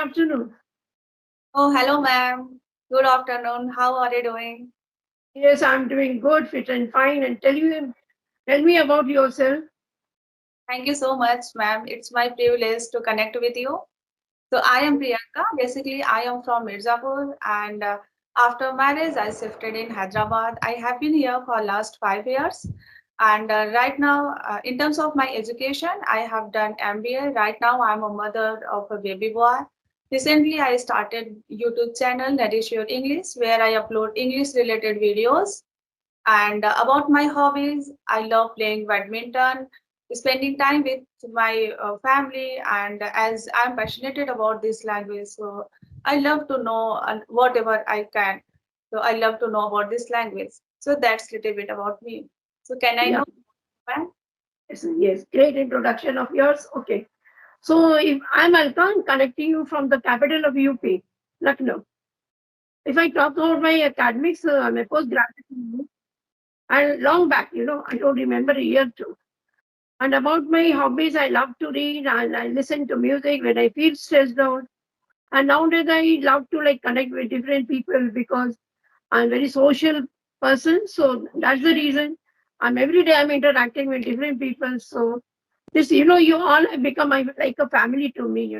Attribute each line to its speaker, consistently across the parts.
Speaker 1: Afternoon.
Speaker 2: Oh, hello, ma'am. Good afternoon. How are you doing?
Speaker 1: Yes, I'm doing good, fit and fine. And tell me about yourself.
Speaker 2: Thank you so much, ma'am. It's my privilege to connect with you. So, I am Priyanka. Basically, I am from Mirzapur, and after marriage, I shifted in Hyderabad. I have been here for last 5 years, and right now, in terms of my education, I have done MBA. Right now, I'm a mother of a baby boy. Recently, I started YouTube channel Nourish Your English, where I upload English-related videos. And about my hobbies, I love playing badminton, spending time with my family, and as I'm passionate about this language, so I love to know whatever I can. So I love to know about this language. So that's a little bit about me. So can I
Speaker 1: Yeah,
Speaker 2: know, ma'am?
Speaker 1: yes. Great introduction of yours. Okay. So if I'm Alkan, connecting you from the capital of UP, Lucknow. If I talk about my academics, I'm a postgraduate and long back, I don't remember a year too. And about my hobbies, I love to read and I listen to music when I feel stressed out. And nowadays, I love to like connect with different people because I'm very social person, so that's the reason. I'm every day I'm interacting with different people. So this, you all have become like a family to me,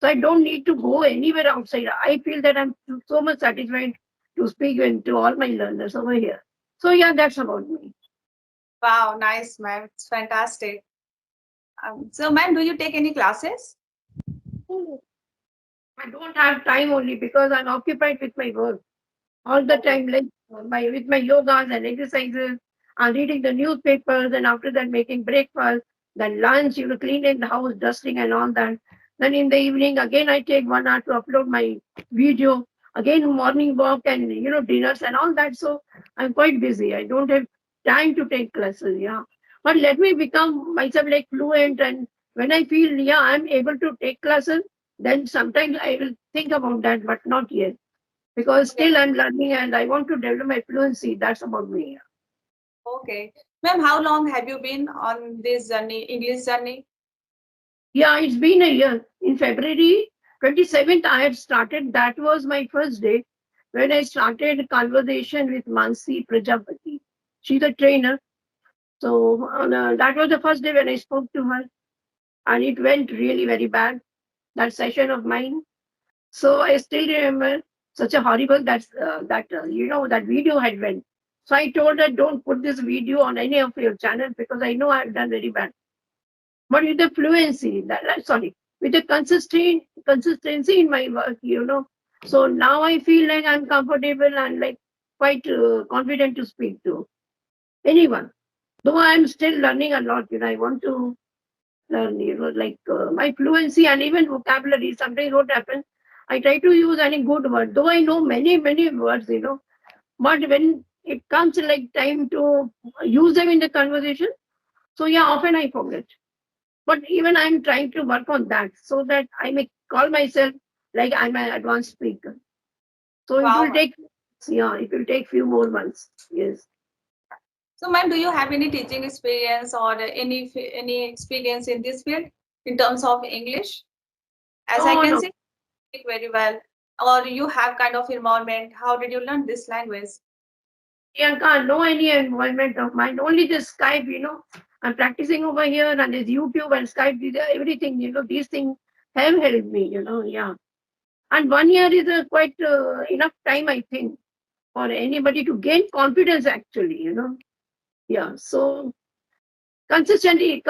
Speaker 1: So I don't need to go anywhere outside. I feel that I'm so much satisfied to speak to all my learners over here. So yeah, that's about me.
Speaker 2: Wow, nice, ma'am. It's fantastic. So, ma'am, do you take any classes?
Speaker 1: I don't have time only because I'm occupied with my work all the
Speaker 2: Okay.
Speaker 1: time, like with my yogas and exercises, and reading the newspapers, and after that making breakfast, then lunch, cleaning the house, dusting and all that. Then in the evening again I take 1 hour to upload my video. Again morning walk and dinners and all that. So I'm quite busy. I don't have time to take classes. Yeah, but let me become myself like fluent, and when I feel I'm able to take classes, then sometimes I will think about that, but not yet because
Speaker 2: Okay.
Speaker 1: still I'm learning and I want to develop my fluency. That's about me.
Speaker 2: Okay. Ma'am, how long have you been on this journey, English journey?
Speaker 1: Yeah, it's been a year. In February 27th, I had started. That was my first day when I started conversation with Mansi Prajapati. She's a trainer. So that was the first day when I spoke to her, and it went really very bad. That session of mine. So I still remember such a horrible that video had went. So I told her, don't put this video on any of your channels because I know I've done very bad. But with the fluency, sorry, with the consistency in my work, So now I feel like I'm comfortable and like quite confident to speak to anyone. Though I'm still learning a lot, I want to learn, my fluency and even vocabulary. Sometimes what happens, I try to use any good word, though I know many, many words, but when it comes like time to use them in the conversation, so yeah, often I forget. But even I'm trying to work on that so that I may call myself like I'm an advanced speaker. So it will
Speaker 2: Wow.
Speaker 1: take, yeah, it will take few more months. Yes.
Speaker 2: So, ma'am, do you have any teaching experience or any experience in this field in terms of English? As I
Speaker 1: No,
Speaker 2: can
Speaker 1: no.
Speaker 2: see, you speak very well, or you have kind of environment. How did you learn this language?
Speaker 1: Priyanka, no any involvement of mine, only this Skype, I'm practicing over here and there's YouTube and Skype, everything, these things have helped me, yeah. And 1 year is a quite enough time, I think, for anybody to gain confidence actually, Yeah. So consistency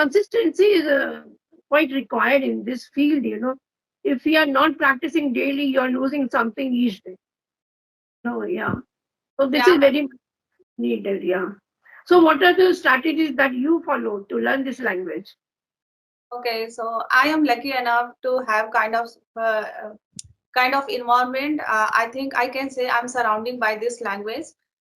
Speaker 1: is quite required in this field, If you are not practicing daily, you're losing something each day. No, yeah. So this
Speaker 2: Yeah,
Speaker 1: is very needed, yeah. So what are the strategies that you follow to learn this language?
Speaker 2: okay, so I am lucky enough to have kind of environment. I think I can say I'm surrounded by this language.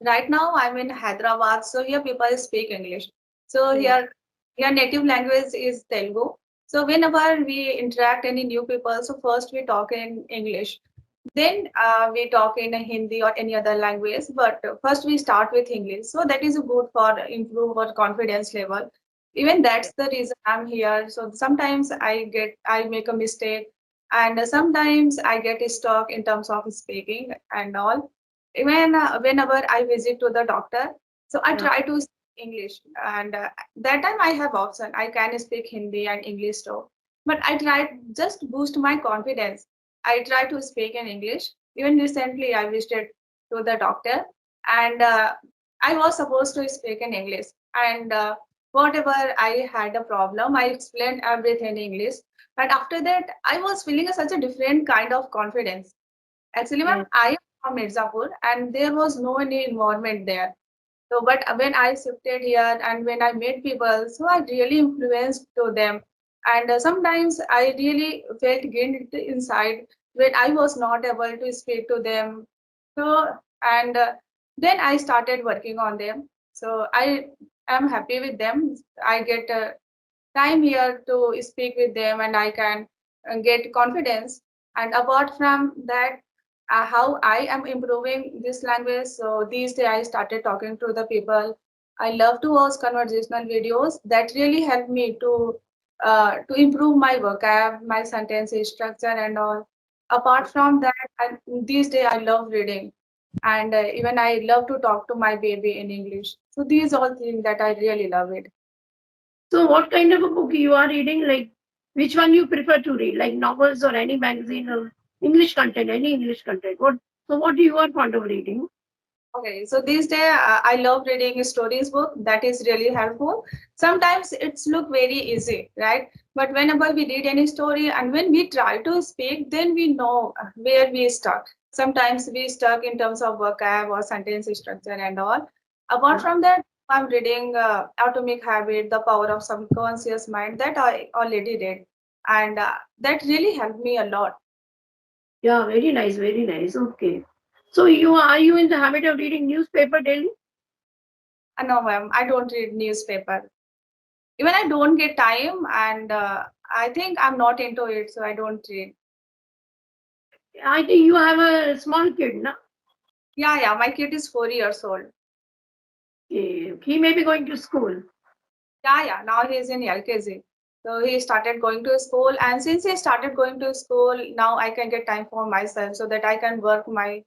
Speaker 2: Right now, I'm in Hyderabad, so here people speak English. So
Speaker 1: Yes.
Speaker 2: here native language is Telugu. So whenever we interact any new people, so first we talk in English. Then we talk in Hindi or any other language, but first we start with English. So that is good for improve our confidence level. Even that's the reason I'm here. So sometimes I make a mistake. And sometimes I get stuck in terms of speaking and all. Even whenever I visit to the doctor, so I
Speaker 1: Yeah.
Speaker 2: try to speak English, and that time I have option. I can speak Hindi and English too. But I try just boost my confidence. I try to speak in English. Even recently, I visited to the doctor, and I was supposed to speak in English. And whatever I had a problem, I explained everything in English. But after that, I was feeling such a different kind of confidence. Actually, ma'am,
Speaker 1: Yeah.
Speaker 2: I am from Mirzapur, and there was no any environment there. So, but when I shifted here and when I met people, so I really influenced to them. And sometimes I really felt guilt inside when I was not able to speak to them. So, and then I started working on them. So I am happy with them. I get time here to speak with them and I can get confidence. And apart from that, how I am improving this language. So these days I started talking to the people. I love to watch conversational videos that really help me to improve my vocab, my sentence structure, and all. Apart from that, these days I love reading, and even I love to talk to my baby in English. So these all things that I really love it.
Speaker 1: So what kind of a book you are reading? Like which one you prefer to read? Like novels or any magazine or English content, any English content. What you are fond of reading?
Speaker 2: Okay, so these days I love reading stories book. That is really helpful. Sometimes it's look very easy, right? But whenever we read any story and when we try to speak, then we know where we stuck. Sometimes we stuck in terms of vocab or sentence structure and all. Apart
Speaker 1: Yeah.
Speaker 2: from that, I'm reading Atomic Habit, The Power of Subconscious Mind that I already read, and that really helped me a lot.
Speaker 1: Yeah, very nice, very nice. Okay. So you in the habit of reading newspaper daily?
Speaker 2: No, ma'am, I don't read newspaper. Even I don't get time, and I think I'm not into it, so I don't read.
Speaker 1: I think you have a small kid, no?
Speaker 2: Yeah, yeah, my kid is 4 years old.
Speaker 1: He may be going to school.
Speaker 2: Yeah, yeah, now he's in LKG. So he started going to school, and since he started going to school, now I can get time for myself so that I can work myself.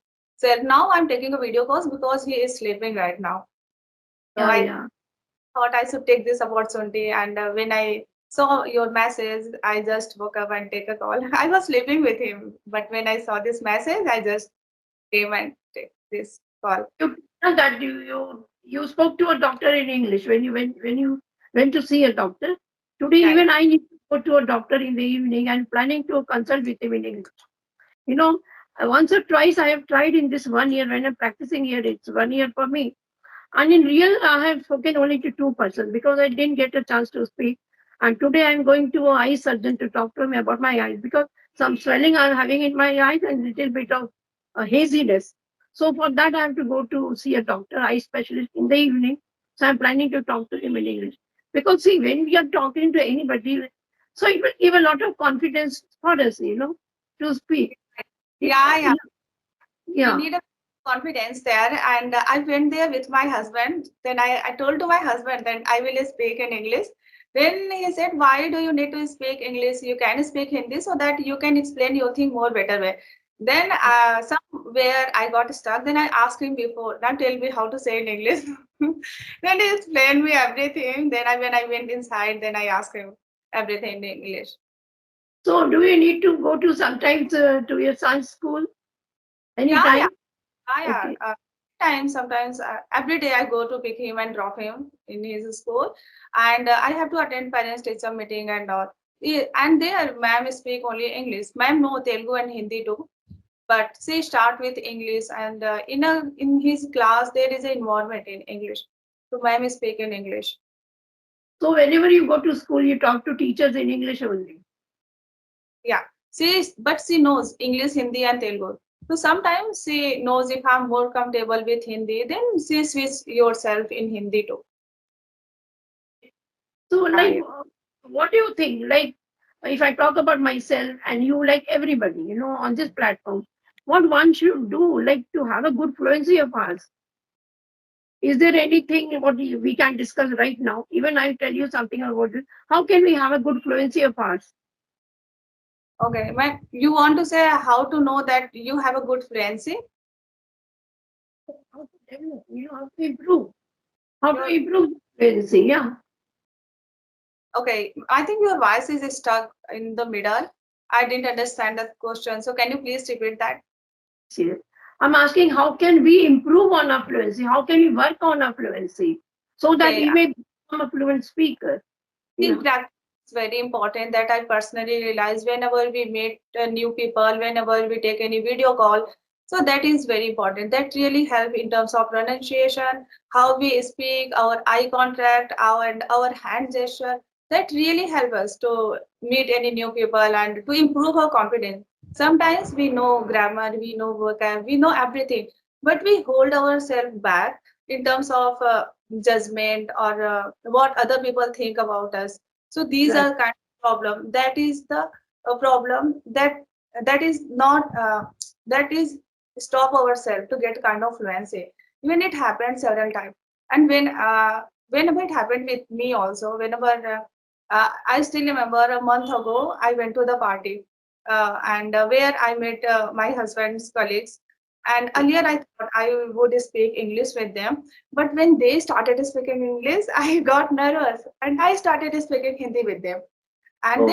Speaker 2: Now I'm taking a video course because he is sleeping right now. So
Speaker 1: Yeah,
Speaker 2: I
Speaker 1: yeah.
Speaker 2: thought I should take this opportunity, and when I saw your message, I just woke up and take a call. I was sleeping with him, but when I saw this message, I just came and take this call.
Speaker 1: You know that you spoke to a doctor in English when you went to see a doctor. Today
Speaker 2: Yeah, yeah.
Speaker 1: even I need to go to a doctor in the evening. I'm planning to consult with him in English. You know, once or twice I have tried in this 1 year when I'm practicing here. It's 1 year for me. And in real, I have spoken only to two persons because I didn't get a chance to speak. And today I'm going to an eye surgeon to talk to him about my eyes because some swelling I'm having in my eyes and little bit of haziness. So for that, I have to go to see a doctor, eye specialist in the evening. So I'm planning to talk to him in English. Because see, when we are talking to anybody, so it will give a lot of confidence for us, to speak. It,
Speaker 2: Yeah, yeah. We
Speaker 1: yeah.
Speaker 2: need a confidence there. And I went there with my husband. Then I told to my husband that I will speak in English. Then he said, why do you need to speak English? You can speak Hindi so that you can explain your thing more better way. Then somewhere I got stuck. Then I asked him before, now tell me how to say in English. Then he explained me everything. Then when I went inside, then I asked him everything in English.
Speaker 1: So do you need to go to sometimes to your son's school
Speaker 2: Yeah, yeah.
Speaker 1: anytime?
Speaker 2: Yeah,
Speaker 1: Okay.
Speaker 2: times sometimes every day I go to pick him and drop him in his school, and I have to attend parents teacher meeting and all. And there, ma'am speak only English. Ma'am know Telugu and Hindi too, but she start with English, and in his class there is an environment in English. So ma'am speak in English.
Speaker 1: So whenever you go to school, you talk to teachers in English only.
Speaker 2: Yeah, but she knows English, Hindi, and Telugu. So sometimes she knows if I'm more comfortable with Hindi, then she switch yourself in Hindi too.
Speaker 1: So
Speaker 2: Yeah,
Speaker 1: like,
Speaker 2: yeah.
Speaker 1: what do you think? Like, if I talk about myself and you, like everybody, on this platform, what one should do, like to have a good fluency of ours? Is there anything we can discuss right now? Even I'll tell you something about it. How can we have a good fluency of ours?
Speaker 2: Okay, you want to say how to know that you have a good fluency?
Speaker 1: How to develop, how to improve, how to
Speaker 2: Your
Speaker 1: improve fluency. Yeah.
Speaker 2: Okay, I think your voice is stuck in the middle. I didn't understand the question. So can you please repeat that?
Speaker 1: See, I'm asking how can we improve on our fluency? How can we work on our fluency so that
Speaker 2: Okay,
Speaker 1: we may become a fluent speaker?
Speaker 2: think
Speaker 1: Yeah.
Speaker 2: practice is very important that I personally realize whenever we meet new people, whenever we take any video call. So that is very important. That really help in terms of pronunciation, how we speak, our eye contact, our hand gesture. That really help us to meet any new people and to improve our confidence. Sometimes we know grammar, we know vocab, we know everything, but we hold ourselves back in terms of judgment or what other people think about us. So these
Speaker 1: Right.
Speaker 2: are kind of problem. That is the problem that is not that is stop ourselves to get kind of fluency. When it happened several times, and whenever it happened with me also, whenever I still remember a month ago, I went to the party and where I met my husband's colleagues. And earlier I thought I would speak English with them, but when they started speaking English, I got nervous and I started speaking Hindi with them. And
Speaker 1: Oh,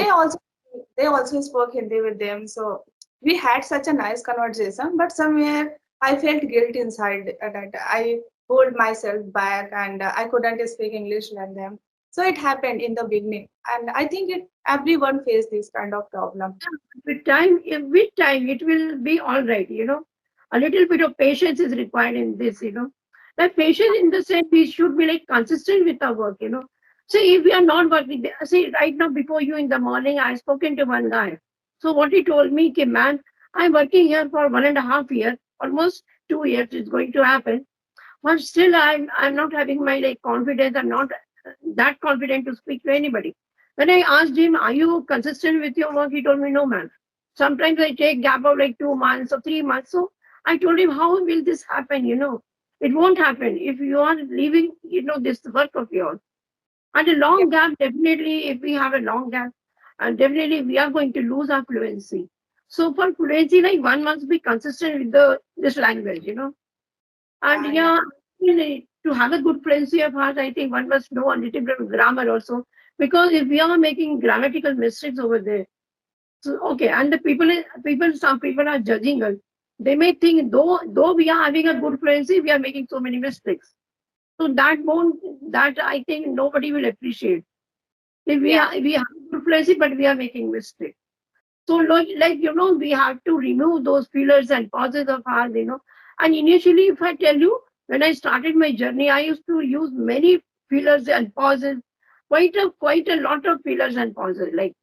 Speaker 2: they also spoke Hindi with them. So we had such a nice conversation, but somewhere I felt guilt inside that I hold myself back and I couldn't speak English with them. So it happened in the beginning, and I think everyone faced this kind of problem.
Speaker 1: with time, it will be all right. A little bit of patience is required in this. Like patience in the sense we should be like consistent with our work. So if we are not working, see, right now before you in the morning, I spoken to one guy. So what he told me, okay, man, I'm working here for 1.5 years, almost 2 years is going to happen. But still, I'm not having my like confidence. I'm not that confident to speak to anybody. When I asked him, "Are you consistent with your work?" He told me, "No, man. Sometimes I take gap of like 2 months or 3 months." So I told him, "How will this happen? It won't happen if you are leaving, this work of yours. And a
Speaker 2: Yeah,
Speaker 1: long gap, definitely, if we have a long gap, and definitely we are going to lose our fluency. So for fluency, like one must be consistent with the this language. And
Speaker 2: yeah.
Speaker 1: yeah, to have a good fluency of heart, I think one must know a little bit of grammar also. Because if we are making grammatical mistakes over there, so okay, and the some people are judging us. They may think though we are having a good fluency, we are making so many mistakes. So that I think nobody will appreciate. If
Speaker 2: Yeah.
Speaker 1: we have good fluency, but we are making mistakes. So like we have to remove those fillers and pauses of ours. And initially, if I tell you, when I started my journey, I used to use many fillers and pauses, quite a lot of fillers and pauses, like.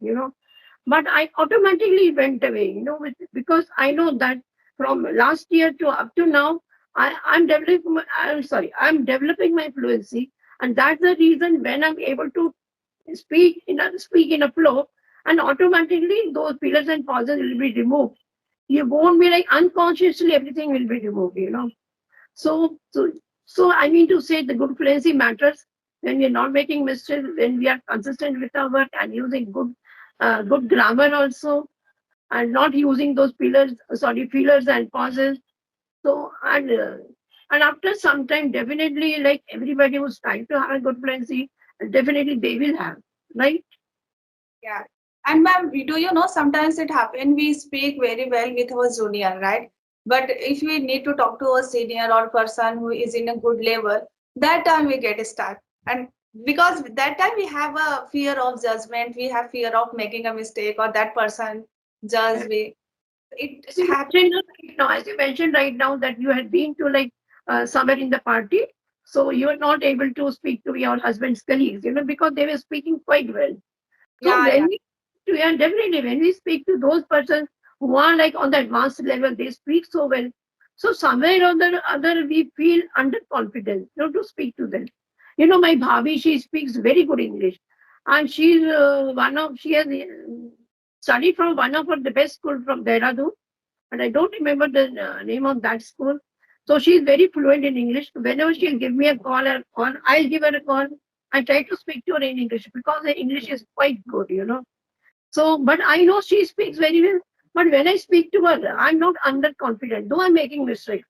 Speaker 1: But I automatically went away, because I know that from last year to up to now, I'm developing my fluency, and that's the reason when I'm able to speak in a flow, and automatically those fillers and pauses will be removed. You won't be like unconsciously everything will be removed. So I mean to say the good fluency matters when we are not making mistakes, when we are consistent with our work and using good grammar also, and not using those fillers and pauses. So and after some time, definitely like everybody who's trying to have a good fluency, definitely they will have, right?
Speaker 2: Yeah. And ma'am, do you know sometimes it happen we speak very well with our junior, right? But if we need to talk to a senior or person who is in a good level, that time we get stuck. And because that time we have a fear of judgment, we have fear of making a mistake or that person judge we. It
Speaker 1: As you
Speaker 2: happens.
Speaker 1: mentioned right now that you had been to like somewhere in the party, so you were not able to speak to your husband's colleagues, because they were speaking quite well. So
Speaker 2: Yeah, yeah,
Speaker 1: yeah, definitely when we speak to those persons who are like on the advanced level, they speak so well. So somewhere or the other, we feel underconfident, to speak to them. My bhabi, she speaks very good English, and she has studied from one of the best school from Dehradun, and I don't remember the name of that school. So she's very fluent in English. Whenever she'll give me a call, I'll give her a call. I try to speak to her in English because her English is quite good. So, but I know she speaks very well. But when I speak to her, I'm not underconfident, though I'm making mistakes.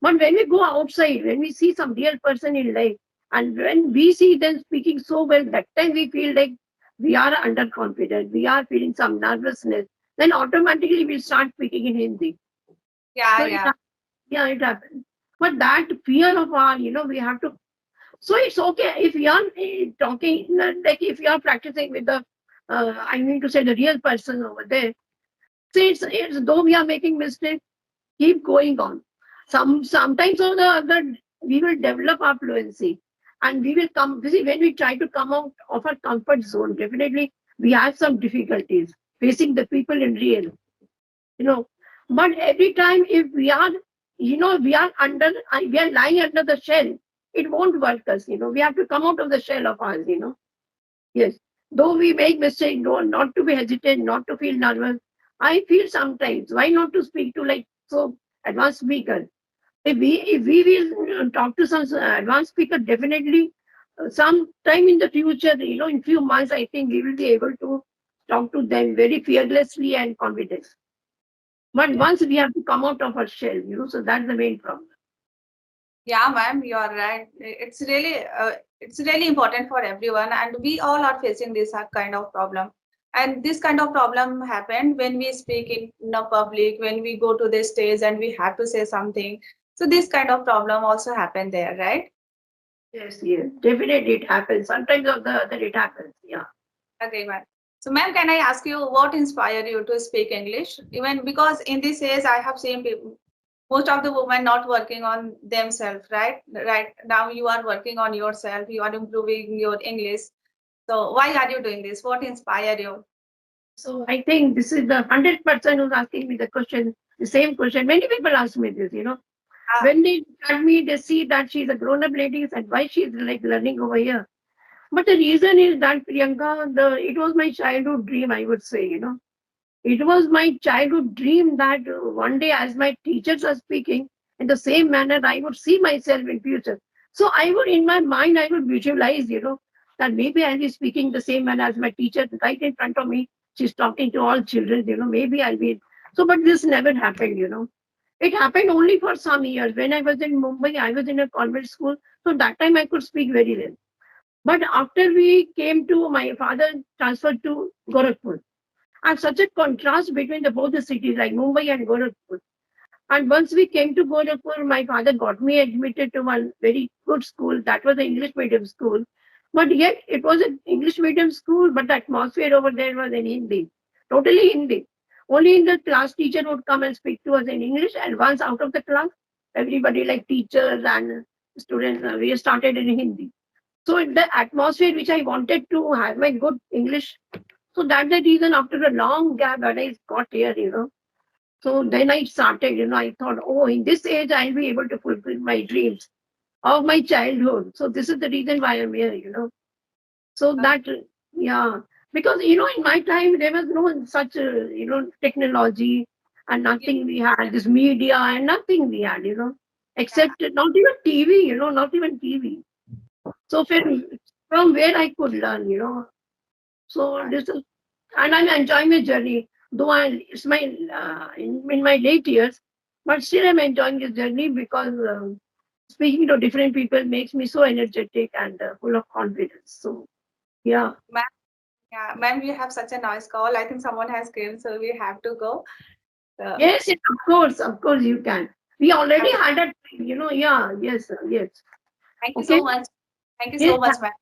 Speaker 1: But when we go outside, when we see some real person in life, and when we see them speaking so well, that time we feel like we are underconfident, we are feeling some nervousness. Then automatically we start speaking in Hindi.
Speaker 2: Yeah,
Speaker 1: So
Speaker 2: yeah.
Speaker 1: yeah, it happens. But that fear of our, we have to. So it's okay if you are talking, like if you are practicing with the, I mean to say the real person over there. So it's though we are making mistakes, keep going on. Sometimes or the other we will develop our fluency, and we will come. You see, when we try to come out of our comfort zone, definitely we have some difficulties facing the people in real, you know. But every time if we are, we are lying under the shell, it won't work us. We have to come out of the shell of ours. Yes. Though we make mistakes, no, not to be hesitant, not to feel nervous. I feel sometimes, why not to speak to like so advanced speaker? If we will talk to some advanced speaker, definitely sometime in the future, in few months, I think we will be able to talk to them very fearlessly and confident. But
Speaker 2: Yeah.
Speaker 1: once we have to come out of our shell, so that's the main problem.
Speaker 2: Yeah, ma'am, you are right. It's really important for everyone, and we all are facing this kind of problem. And this kind of problem happened when we speak in a public, when we go to the stage and we have to say something. So this kind of problem also happened there, right?
Speaker 1: Yes, yes, definitely it happens. Sometimes or the other it happens. Yeah.
Speaker 2: Okay, ma'am. So, ma'am, can I ask you what inspired you to speak English? Even because in this age, I have seen people, most of the women not working on themselves, right? Right now, you are working on yourself. You are improving your English. So, why are you doing this? What inspired you?
Speaker 1: So I think this is the 100% who's asking me the question, the same question. Many people ask me this.
Speaker 2: Ah,
Speaker 1: When they look at me, they see that she's a grown-up lady and why she's like learning over here. But the reason is that Priyanka, it was my childhood dream, I would say. It was my childhood dream that one day, as my teachers are speaking in the same manner, I would see myself in future. So I would, in my mind, I would visualize, that maybe I'll be speaking the same manner as my teacher right in front of me. She's talking to all children, maybe I'll be. So, but this never happened. It happened only for some years. When I was in Mumbai, I was in a convent school. So that time I could speak very well. But after we came to, my father transferred to Gorakhpur, and such a contrast between both the cities like Mumbai and Gorakhpur. And once we came to Gorakhpur, my father got me admitted to one very good school. That was an English medium school. But yet it was an English medium school, but the atmosphere over there was in Hindi, totally Hindi. Only in the class teacher would come and speak to us in English, and once out of the class, everybody like teachers and students, we started in Hindi. So the atmosphere which I wanted to have my good English, so that's the reason after a long gap when I got here. So then I started, I thought, oh, in this age I'll be able to fulfill my dreams of my childhood. So this is the reason why I'm here. So
Speaker 2: okay.
Speaker 1: that, yeah, because, in my time there was no such, technology and
Speaker 2: Yeah,
Speaker 1: nothing we had, this media and nothing we had,
Speaker 2: yeah,
Speaker 1: except not even TV, not even TV. So from where I could learn. So
Speaker 2: yeah.
Speaker 1: this is, and I'm enjoying the journey. Though it's my in my late years, but still I'm enjoying this journey because speaking to different people makes me so energetic and full of confidence. So yeah,
Speaker 2: Ma'am, yeah, ma'am, we have such a nice call. I think someone has came, so we have to go. So,
Speaker 1: yes, yes, of course you can. We already
Speaker 2: yeah,
Speaker 1: had a, yeah, yes, yes.
Speaker 2: thank you
Speaker 1: Okay,
Speaker 2: so much. Thank you
Speaker 1: yes,
Speaker 2: so much, ma'am.